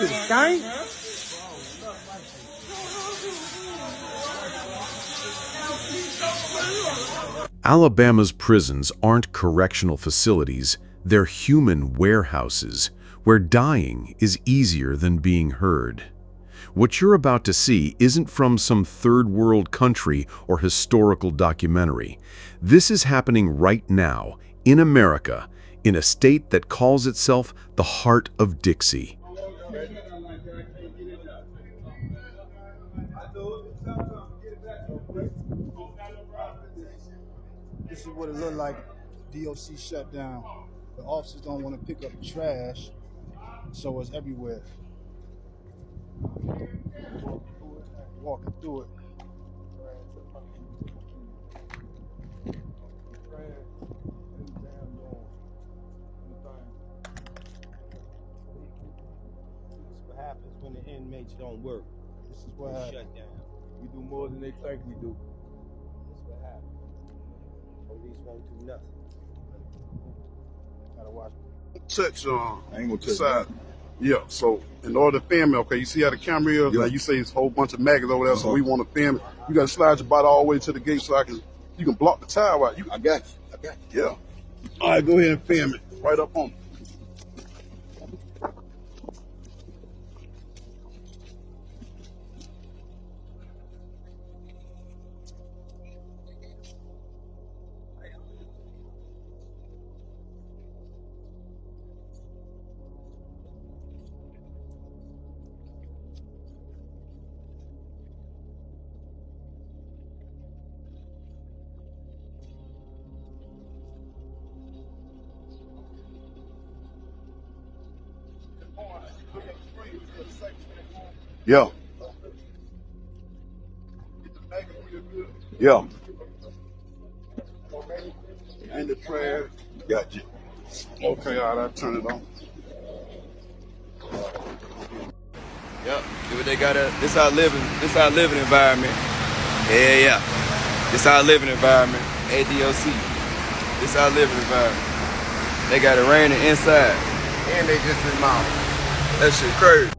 this gang. Alabama's prisons aren't correctional facilities, they're human warehouses, where dying is easier than being heard. What you're about to see isn't from some third world country or historical documentary. This is happening right now, in America, in a state that calls itself the heart of Dixie. This is what it looked like. DOC shut down. The officers don't want to pick up trash, so it's everywhere. Walking through it. This is what happens when the inmates don't work. This is what happens. Shut down. We do more than they think we do. This is what happens. Police won't do nothing. Gotta watch. Touch I ain't gonna touch side. Yeah, so in order to film it, okay, you see how the camera is? Yeah. Like you say it's a whole bunch of maggots over there, so we want to film it. You gotta slide your body all the way to the gate so you can block the tire out. I got you. Yeah. All right, go ahead and film it. Right up on. Yeah. Yeah. And the trash. Got you. Okay, all right, I'll turn it on. Yep, they got this our living environment. Yeah. This our living environment. ADOC. This our living environment. They got it raining inside. And they just remodeled. That shit crazy.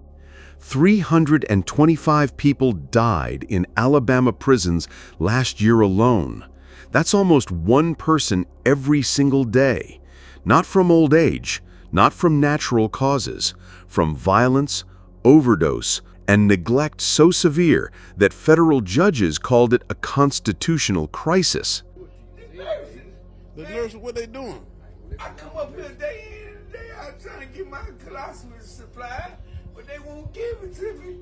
325 people died in Alabama prisons last year alone. That's almost one person every single day. Not from old age, not from natural causes, from violence, overdose, and neglect so severe that federal judges called it a constitutional crisis. The nurses, what they doing? I come up here day in and day out trying to get my colostomy supply, but they won't give it to me.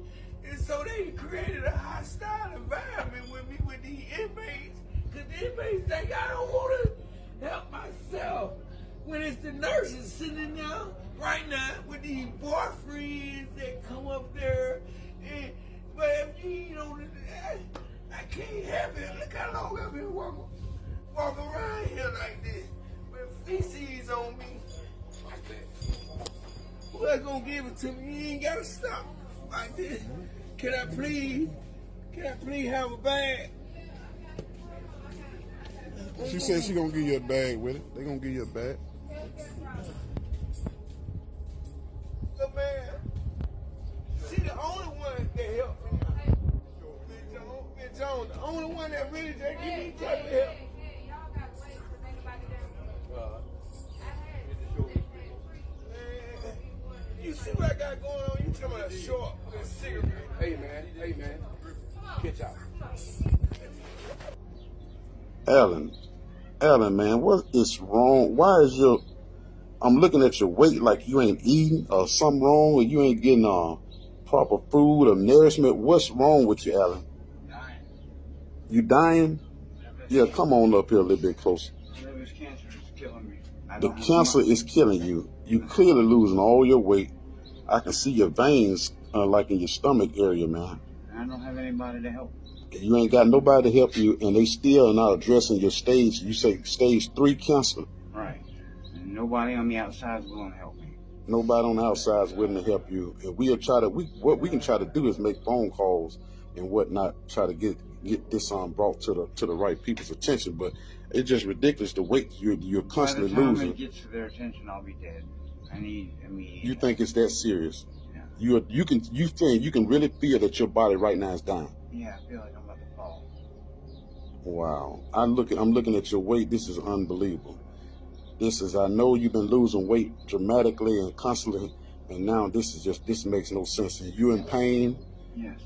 And so they created a hostile environment with me, with these inmates, because the inmates think I don't want to help myself. When it's the nurses sitting down right now with these boyfriends that come up there. But if you don't, I can't help it. Look how long I've been walking around here like this with feces on me. Who's gonna give it to me? You ain't gotta stop like this. Can I please have a bag? She said she gonna give you a bag with it. They gonna give you a bag. Look, man, she the only one that helped me. Miss Jones, the only one that really just give me type of help. You see what I got going on? You talking about a short with a cigarette. Hey man. Catch out. Alan, man, what is wrong? Why is I'm looking at your weight like you ain't eating or something wrong or you ain't getting proper food or nourishment. What's wrong with you, Alan? Dying. You dying? Yeah, come on up here a little bit closer. This cancer is killing me. The cancer is killing you. You clearly losing all your weight. I can see your veins like in your stomach area, man. I don't have anybody to help. You ain't got nobody to help you, and they still are not addressing your stage. You say stage 3 cancer. Right. And nobody on the outside is willing to help me. Nobody on the outside is willing to help you. And what we can try to do is make phone calls and whatnot, try to get this brought to the right people's attention. But it's just ridiculous the weight you're constantly By the time losing. it gets to their attention, I'll be dead. I need immediate. You think it's that serious? Yeah. You can really feel that your body right now is dying. Yeah, I feel like I'm about to fall. Wow. I'm looking at your weight. This is unbelievable. I know you've been losing weight dramatically and constantly, and now this makes no sense. You're in pain. Yes.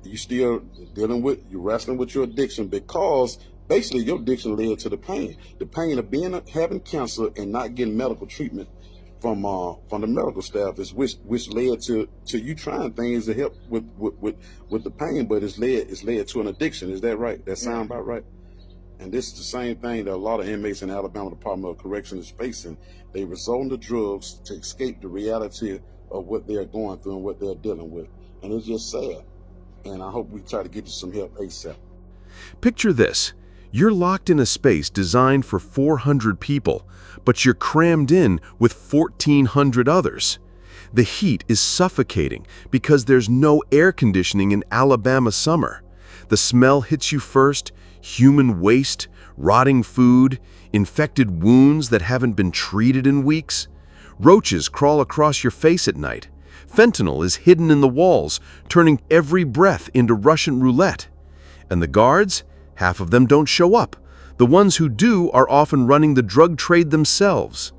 You still you're wrestling with your addiction, because basically your addiction led to the pain of having cancer and not getting medical treatment from the medical staff, is which led to you trying things to help with the pain, but it's led to an addiction. Is that right? That sound about right? And this is the same thing that a lot of inmates in the Alabama Department of Correction is facing. They resort to drugs to escape the reality of what they're going through and what they're dealing with. And it's just sad. And I hope we try to get you some help ASAP. Picture this. You're locked in a space designed for 400 people, but you're crammed in with 1,400 others. The heat is suffocating because there's no air conditioning in Alabama summer. The smell hits you first: human waste, rotting food, infected wounds that haven't been treated in weeks. Roaches crawl across your face at night. Fentanyl is hidden in the walls, turning every breath into Russian roulette. And the guards? Half of them don't show up. The ones who do are often running the drug trade themselves.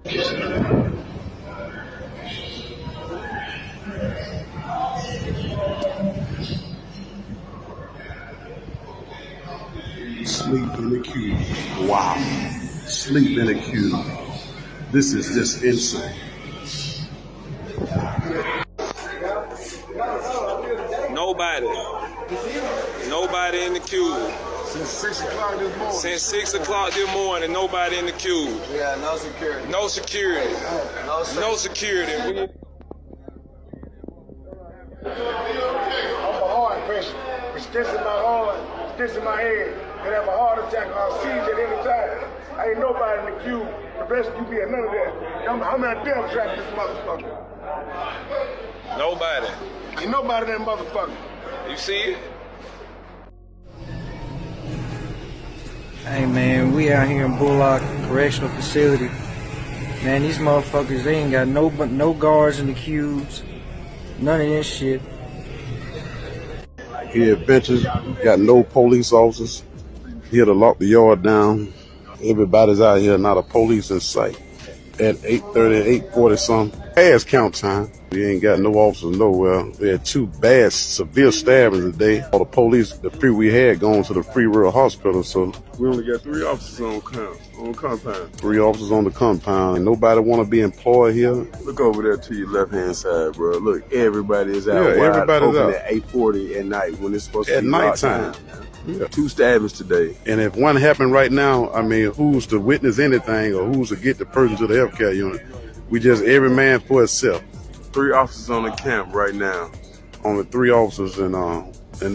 Sleep in the cube. Wow. Sleep in a cube. This is just insane. Nobody in the cube. Since 6 o'clock this morning. Since 6 o'clock this morning, nobody in the cube. Yeah, no security. No security. No security. I'm a heart patient. It's this in my heart, this in my head. Could have a heart attack or a seizure at any time. I ain't nobody in the queue to rescue me or none of that. I'm in a death trap, this motherfucker. Nobody. Ain't nobody in that motherfucker. You see it? Hey man, we out here in Bullock Correctional Facility. Man, these motherfuckers, they ain't got no guards in the cubes. None of this shit. Here at Ventures, got no police officers. Here to lock the yard down. Everybody's out here, not a police in sight. At 8:30, 8:40 something. Past count time. We ain't got no officers nowhere. We had 2 bad, severe stabbings today. All the police, the 3 we had, gone to the Free Rural Hospital, so. We only got 3 officers on compound. 3 officers on the compound. And nobody want to be employed here. Look over there to your left-hand side, bro. Look, everybody is out. Yeah, everybody's out. At 8:40 at night when it's supposed to at be nighttime. Yeah. 2 stabbings today. And if one happened right now, I mean, who's to witness anything or who's to get the person to the healthcare unit? We just every man for himself. 3 officers on the camp right now. Only 3 officers, and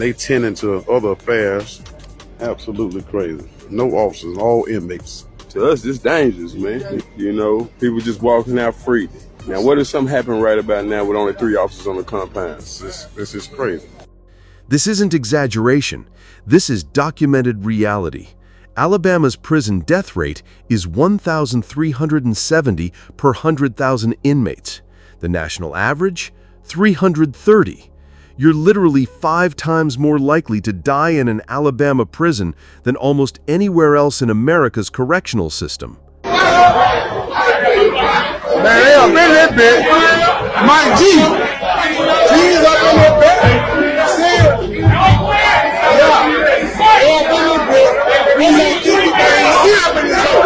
they tending to other affairs. Absolutely crazy. No officers, all inmates. To us, it's dangerous, man. You know, people just walking out free. Now, what if something happened right about now with only 3 officers on the compound? This is crazy. This isn't exaggeration. This is documented reality. Alabama's prison death rate is 1,370 per 100,000 inmates. The national average? 330. You're literally 5 times more likely to die in an Alabama prison than almost anywhere else in America's correctional system. Man, they up in that bitch. Mike G. G's up in that bitch. See it? Yeah. They up in that bitch. We say everything. See up in this hole.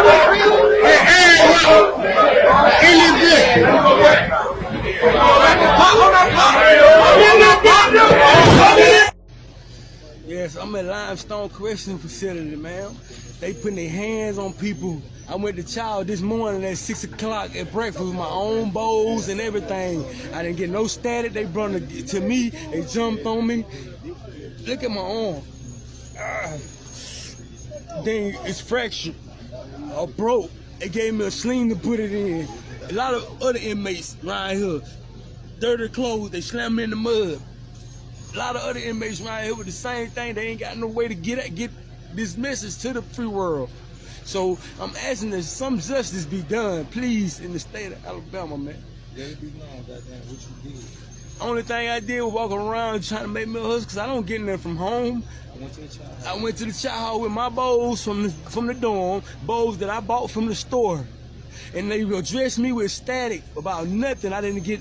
And in this bitch. Yes, I'm at Limestone Correctional Facility, man. They putting their hands on people. I went to Child this morning at 6 o'clock at breakfast with my own bowls and everything. I didn't get no static. They brought it to me. They jumped on me. Look at my arm. Dang, it's fractured or broke. They gave me a sling to put it in. A lot of other inmates right here, dirty clothes, they slam me in the mud. A lot of other inmates right here with the same thing. They ain't got no way to get this message to the free world. So I'm asking that some justice be done, please, in the state of Alabama, man. Let it be known, goddamn, what you did. Only thing I did was walk around trying to make me a hustle because I don't get nothing from home. I went to the chow hall with my bowls from the dorm, bowls that I bought from the store. And they addressed me with static about nothing. I didn't get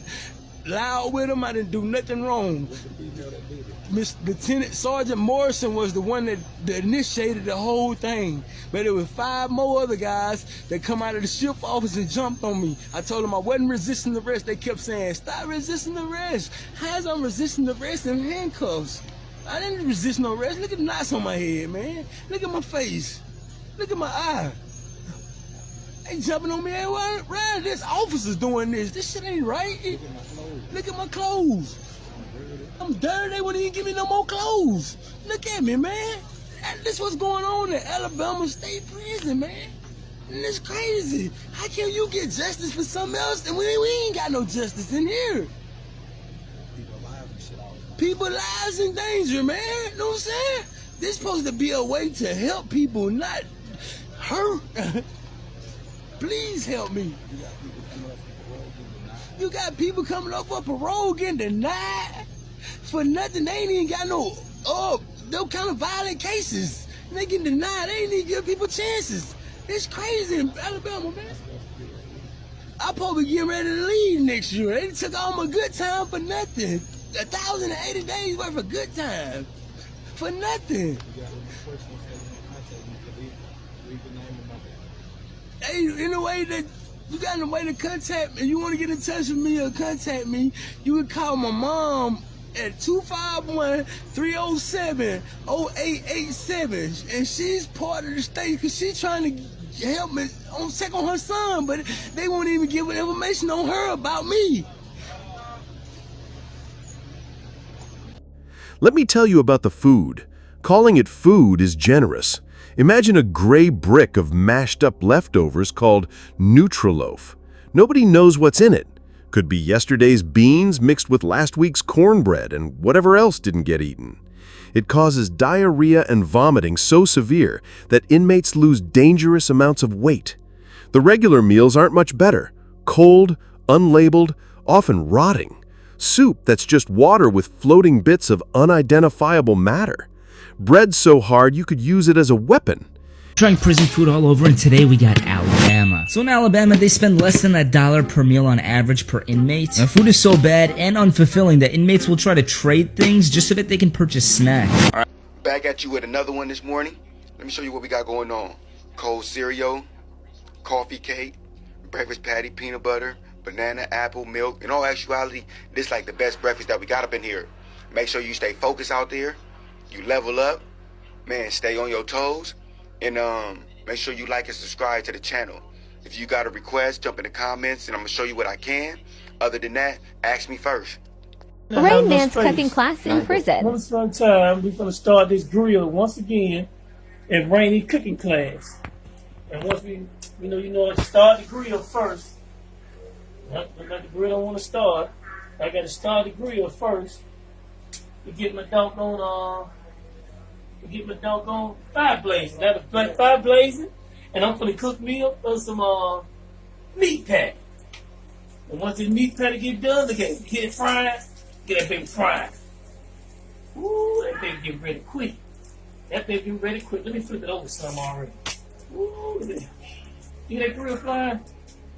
loud with them. I didn't do nothing wrong. Miss Lieutenant Sergeant Morrison was the one that initiated the whole thing. But there were 5 more other guys that come out of the shift office and jumped on me. I told them I wasn't resisting the arrest. They kept saying, stop resisting the arrest. How's I'm resisting the arrest in handcuffs? I didn't resist no arrest. Look at the knots on my head, man. Look at my face. Look at my eye. They jumping on me everywhere around. There's officers doing this. This shit ain't right. Look at my clothes. I'm dirty. They wouldn't even give me no more clothes. Look at me, man. This what's going on in Alabama State Prison, man. And it's crazy. How can you get justice for something else and we ain't got no justice in here? People lives in danger, man. You know what I'm saying? This supposed to be a way to help people, not hurt. Please help me. You got people coming up for parole getting denied for nothing. They ain't even got no kind of violent cases. They getting denied. They ain't even give people chances. It's crazy in Alabama, man. I'm probably getting ready to leave next year. They took all my good time for nothing. 1,080 days worth of good time for nothing. Hey, in a way that you got a way to contact me, you want to get in touch with me or contact me, you can call my mom at 251-307-0887, and she's part of the state because she's trying to help me check on her son, but they won't even give information on her about me. Let me tell you about the food. Calling it food is generous. Imagine a gray brick of mashed up leftovers called Nutriloaf. Nobody knows what's in it. Could be yesterday's beans mixed with last week's cornbread and whatever else didn't get eaten. It causes diarrhea and vomiting so severe that inmates lose dangerous amounts of weight. The regular meals aren't much better. Cold, unlabeled, often rotting. Soup that's just water with floating bits of unidentifiable matter. Bread so hard you could use it as a weapon. Trying prison food all over, and today we got Alabama. So in Alabama, they spend less than $1 per meal on average per inmate. Now, food is so bad and unfulfilling that inmates will try to trade things just so that they can purchase snacks. All right, back at you with another one this morning. Let me show you what we got going on. Cold cereal, coffee cake, breakfast patty, peanut butter, banana, apple, milk. In all actuality, this is like the best breakfast that we got up in here. Make sure you stay focused out there. You level up. Man, stay on your toes. And make sure you like and subscribe to the channel. If you got a request, jump in the comments and I'm going to show you what I can. Other than that, ask me first. Rain Man's cooking class in prison. Once upon a time, we're going to start this grill once again in Rainy cooking class. And once we, start the grill first. Let the grill don't want to start. I got to start the grill first to get my doggone fire blazing. Now the fire blazing, and I'm gonna cook me up some meat patty. And once the meat patty get done, look at it, get it fried, get that baby fried. Ooh, that baby get ready quick. Let me flip it over some already. Ooh, look at that. You that grill flying?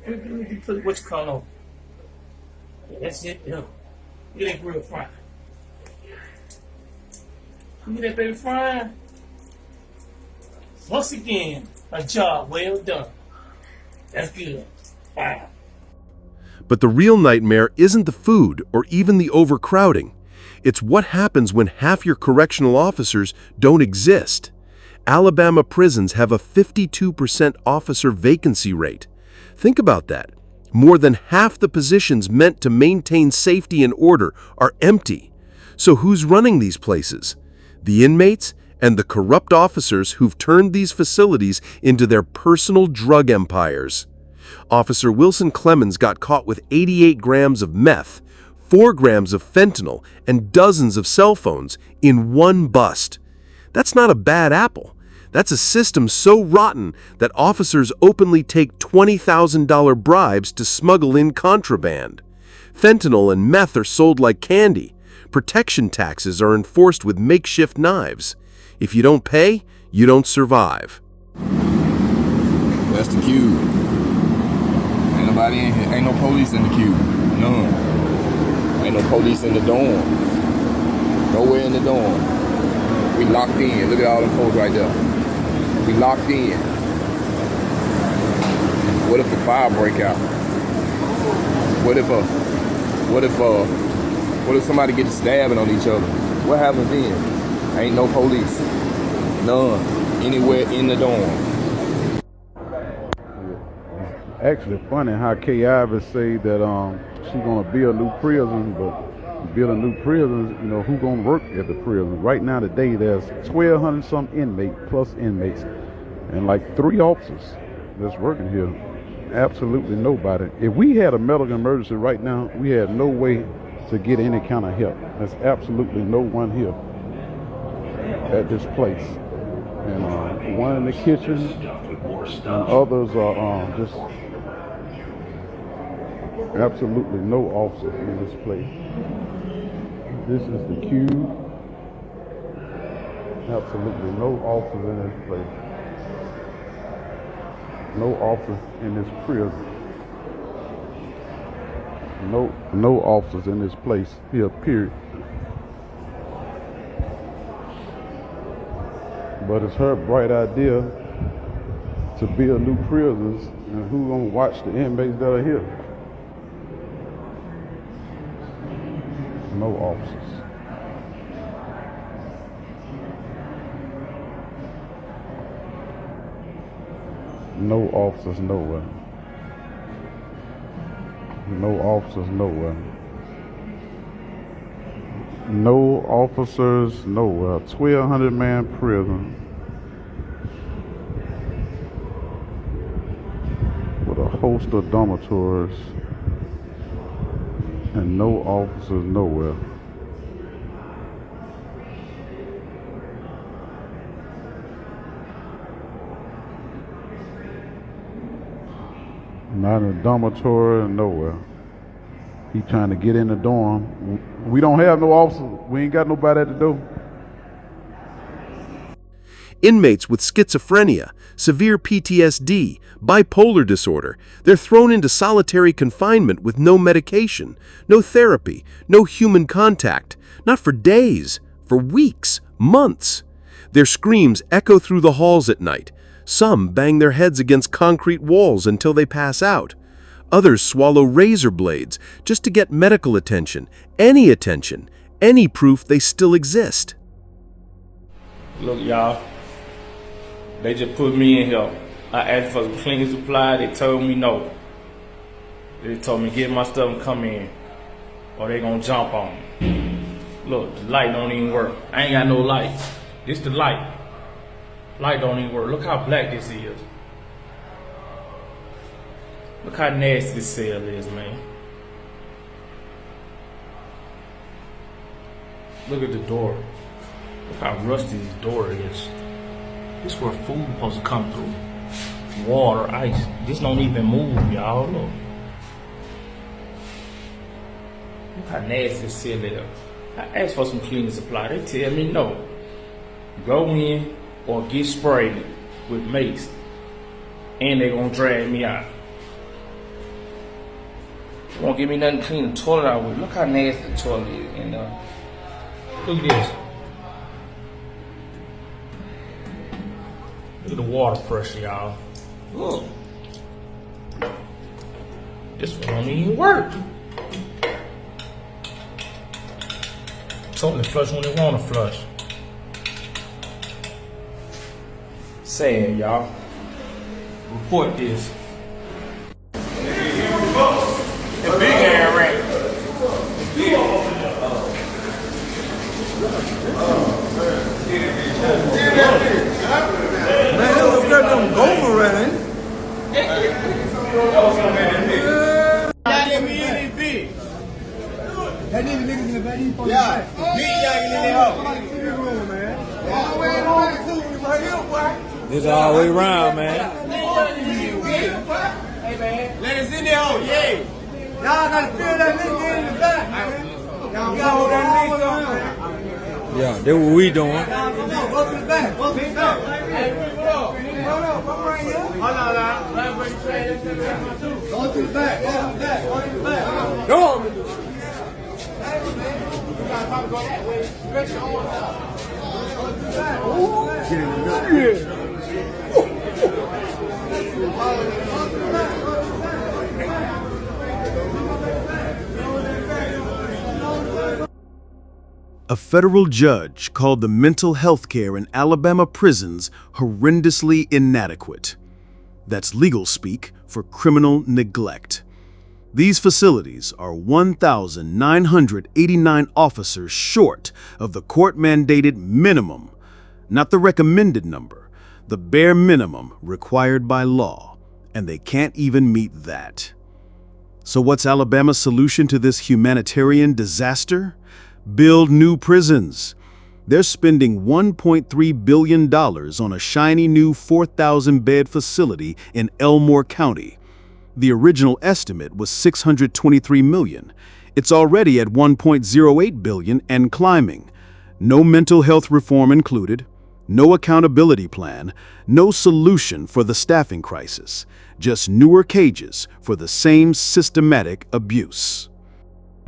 Let me flip what you call over. Yeah, that's it. Yeah. Get that grill fried. You get that baby frying. Once again, a job well done. That's good. Wow. But the real nightmare isn't the food or even the overcrowding. It's what happens when half your correctional officers don't exist. Alabama prisons have a 52% officer vacancy rate. Think about that. More than half the positions meant to maintain safety and order are empty. So who's running these places? The inmates and the corrupt officers who've turned these facilities into their personal drug empires. Officer Wilson Clemens got caught with 88 grams of meth, 4 grams of fentanyl, and dozens of cell phones in one bust. That's not a bad apple. That's a system so rotten that officers openly take $20,000 bribes to smuggle in contraband. Fentanyl and meth are sold like candy. Protection taxes are enforced with makeshift knives. If you don't pay, you don't survive. That's the cube. Ain't nobody in here. Ain't no police in the cube. None. Ain't no police in the dorm. Nowhere in the dorm. We locked in. Look at all them folks right there. We locked in. What if a fire break out? What if somebody gets stabbing on each other? What happens then? Ain't no police. None. Anywhere in the dorm. Actually funny how Kay Ivey say that she gonna build new prisons, but building new prisons, you know, who gonna work at the prison? Right now today there's 1,200 some inmates and like 3 officers that's working here. Absolutely nobody. If we had a medical emergency right now, we had no way to get any kind of help. There's absolutely no one here at this place. And one in the kitchen, and others are just absolutely no officers in this place. This is the cube. Absolutely no officers in this place. No officers in this prison. No officers in this place here, period. But it's her bright idea to build new prisons, and who's gonna watch the inmates that are here? No officers. No officers nowhere. No officers nowhere. No officers nowhere. 1,200 man prison with a host of dormitories and no officers nowhere. Not in a dormitory, nowhere. He trying to get in the dorm. We don't have no officers. We ain't got nobody at the door. Inmates with schizophrenia, severe PTSD, bipolar disorder, they're thrown into solitary confinement with no medication, no therapy, no human contact, not for days, for weeks, months. Their screams echo through the halls at night. Some bang their heads against concrete walls until they pass out. Others swallow razor blades just to get medical attention, any proof they still exist. Look, y'all, they just put me in here. I asked for some cleaning supply. They told me no. They told me get my stuff and come in, or they gonna jump on me. Look, the light don't even work. I ain't got no light. This the light. Light don't even work. Look how black this is. Look how nasty this cell is, man. Look at the door. Look how rusty this door is. This is where food supposed to come through. Water, ice. This don't even move, y'all. Look. Look how nasty this cell is. I asked for some cleaning supply. They tell me no. Go in or get sprayed with mace, and they gonna drag me out. They won't give me nothing to clean the toilet out with. Look how nasty the toilet is. And look at this. Look at the water pressure, y'all. Look. This one don't even work. Toilet flush when they want to flush. Sad, y'all. Report this. The big air rat. Man, look at them Goma running. That nigga niggas in the back, he fucking yeah. Big young in the house. This all the way around, man. Let us in there, oh, yeah. Y'all gotta feel that nigga in the back, man. Y'all gotta hold that nigga on. Yeah, that's what we doing. Go to the back. Go to the back. Hey, hold up. Hold up. Come right here. Hold on, go to the back. Go to the back. Go to the back. Go on. You gotta probably go that way. Stretch your arms out. Go to the back. A federal judge called the mental health care in Alabama prisons horrendously inadequate. That's legal speak for criminal neglect. These facilities are 1,989 officers short of the court-mandated minimum, not the recommended number, the bare minimum required by law, and they can't even meet that. So what's Alabama's solution to this humanitarian disaster? Build new prisons. They're spending $1.3 billion on a shiny new 4,000-bed facility in Elmore County. The original estimate was $623 million. It's already at $1.08 billion and climbing. No mental health reform included, no accountability plan, no solution for the staffing crisis, just newer cages for the same systematic abuse.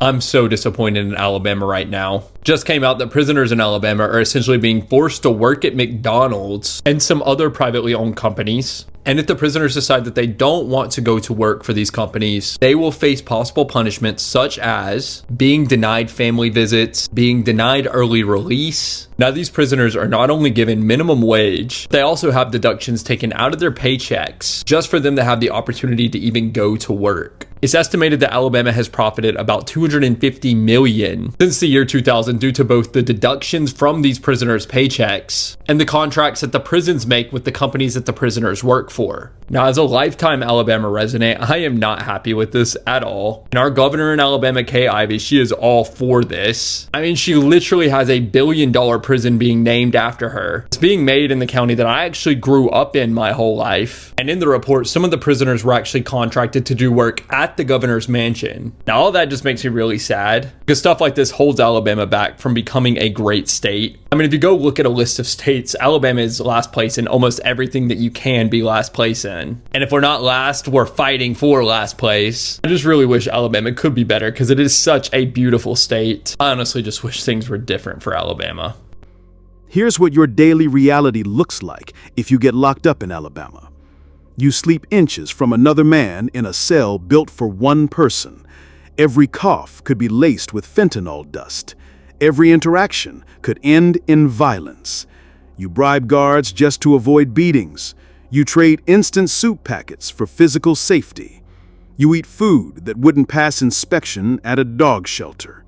I'm so disappointed in Alabama right now. Just came out that prisoners in Alabama are essentially being forced to work at McDonald's and some other privately owned companies. And if the prisoners decide that they don't want to go to work for these companies, they will face possible punishments such as being denied family visits, being denied early release. Now, these prisoners are not only given minimum wage, they also have deductions taken out of their paychecks just for them to have the opportunity to even go to work. It's estimated that Alabama has profited about $250 million since the year 2000 due to both the deductions from these prisoners' paychecks and the contracts that the prisons make with the companies that the prisoners work for. Now, as a lifetime Alabama resident, I am not happy with this at all. And our governor in Alabama, Kay Ivey, she is all for this. I mean, she literally has a $1 billion prison being named after her. It's being made in the county that I actually grew up in my whole life. And in the report, some of the prisoners were actually contracted to do work at the governor's mansion. Now, all that just makes me really sad because stuff like this holds Alabama back from becoming a great state. I mean, if you go look at a list of states, Alabama is last place in almost everything that you can be last place in. And if we're not last, we're fighting for last place. I just really wish Alabama could be better because it is such a beautiful state. I honestly just wish things were different for Alabama. Here's what your daily reality looks like if you get locked up in Alabama. You sleep inches from another man in a cell built for one person. Every cough could be laced with fentanyl dust. Every interaction could end in violence. You bribe guards just to avoid beatings. You trade instant soup packets for physical safety. You eat food that wouldn't pass inspection at a dog shelter.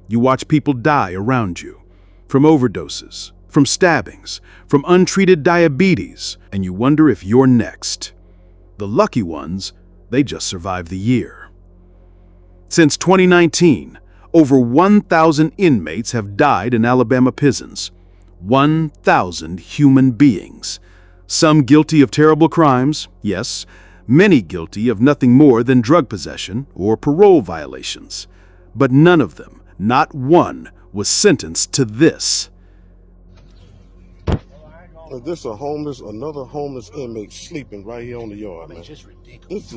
You watch people die around you, from overdoses, from stabbings, from untreated diabetes, and you wonder if you're next. The lucky ones, they just survived the year. Since 2019, over 1,000 inmates have died in Alabama prisons. 1,000 human beings. Some guilty of terrible crimes, yes. Many guilty of nothing more than drug possession or parole violations. But none of them, not one, was sentenced to this. This another homeless inmate sleeping right here on the yard, man. This is ridiculous.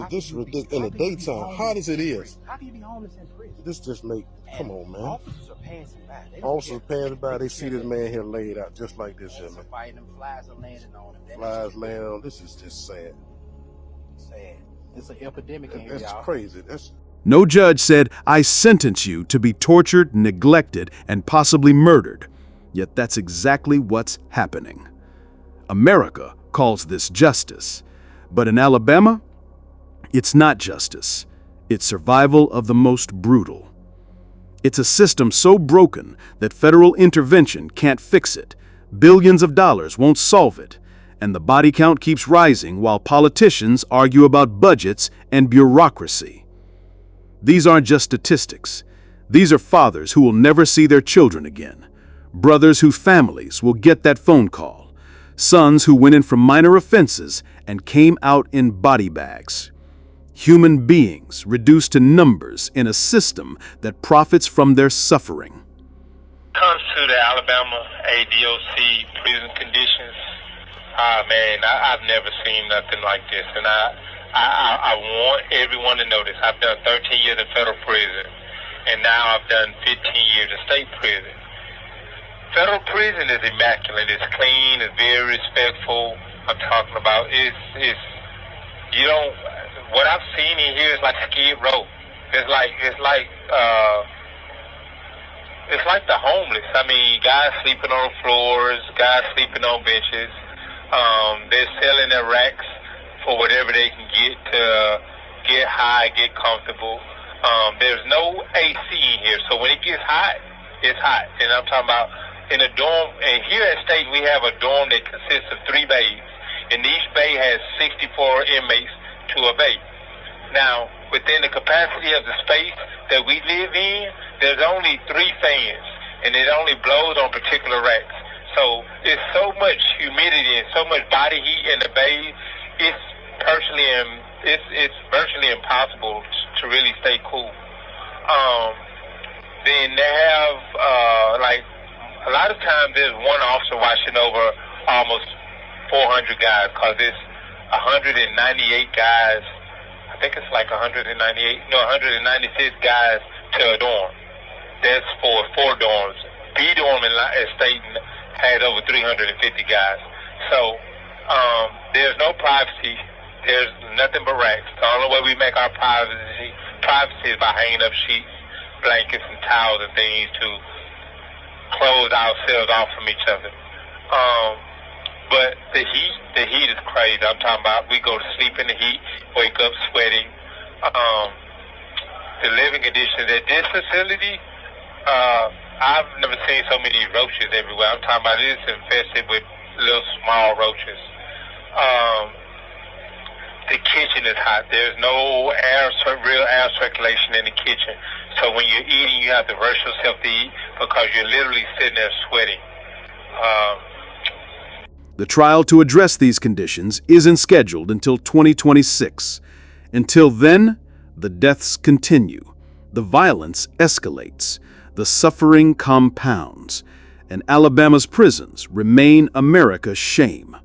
In the daytime, hot as it is. How can you be homeless in prison? This just make, come on, man. Officers are passing by. Officers passing by, they see this man here laid out just like this here, man. Fighting them, flies are landing on him. Flies landing on him. This is just sad. Sad. It's an epidemic in here, y'all. That's crazy. No judge said, "I sentence you to be tortured, neglected, and possibly murdered." Yet that's exactly what's happening. America calls this justice. But in Alabama, it's not justice. It's survival of the most brutal. It's a system so broken that federal intervention can't fix it. Billions of dollars won't solve it. And the body count keeps rising while politicians argue about budgets and bureaucracy. These aren't just statistics. These are fathers who will never see their children again. Brothers whose families will get that phone call. Sons who went in for minor offenses and came out in body bags. Human beings reduced to numbers in a system that profits from their suffering. Comes to the Alabama ADOC prison conditions, man, I've never seen nothing like this, and I want everyone to know this. I've done 13 years in federal prison, and now I've done 15 years in state prison. Federal prison is immaculate. It's clean. It's very respectful. I'm talking about you don't. What I've seen in here is like Skid Row. It's like the homeless. I mean, guys sleeping on floors, guys sleeping on benches. They're selling their racks for whatever they can get to get high, get comfortable. There's no AC in here, so when it gets hot, it's hot. And I'm talking about in a dorm. And here at State, we have a dorm that consists of 3 bays, and each bay has 64 inmates to a bay. Now, within the capacity of the space that we live in, there's only 3 fans, and it only blows on particular racks. So it's so much humidity and so much body heat in the bay. It's virtually impossible to really stay cool. Then they have like a lot of times there's one officer watching over almost 400 guys, because it's 198 guys. I think it's like 196 guys to a dorm. That's for 4 dorms. B dorm in Staten has over 350 guys. So there's no privacy. There's nothing but racks. The only way we make our privacy is by hanging up sheets, blankets, and towels and things to close ourselves off from each other. But the heat is crazy. I'm talking about we go to sleep in the heat, wake up sweating. The living conditions at this facility, I've never seen so many roaches everywhere. I'm talking about it's infested with little small roaches. The kitchen is hot. There's no real air circulation in the kitchen. So when you're eating, you have to rush yourself to eat because you're literally sitting there sweating. The trial to address these conditions isn't scheduled until 2026. Until then, the deaths continue, the violence escalates, the suffering compounds, and Alabama's prisons remain America's shame.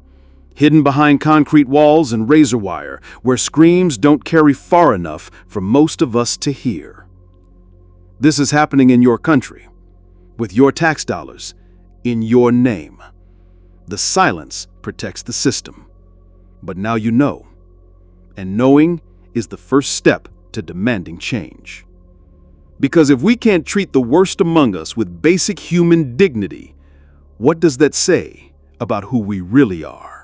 Hidden behind concrete walls and razor wire, where screams don't carry far enough for most of us to hear. This is happening in your country, with your tax dollars, in your name. The silence protects the system. But now you know. And knowing is the first step to demanding change. Because if we can't treat the worst among us with basic human dignity, what does that say about who we really are?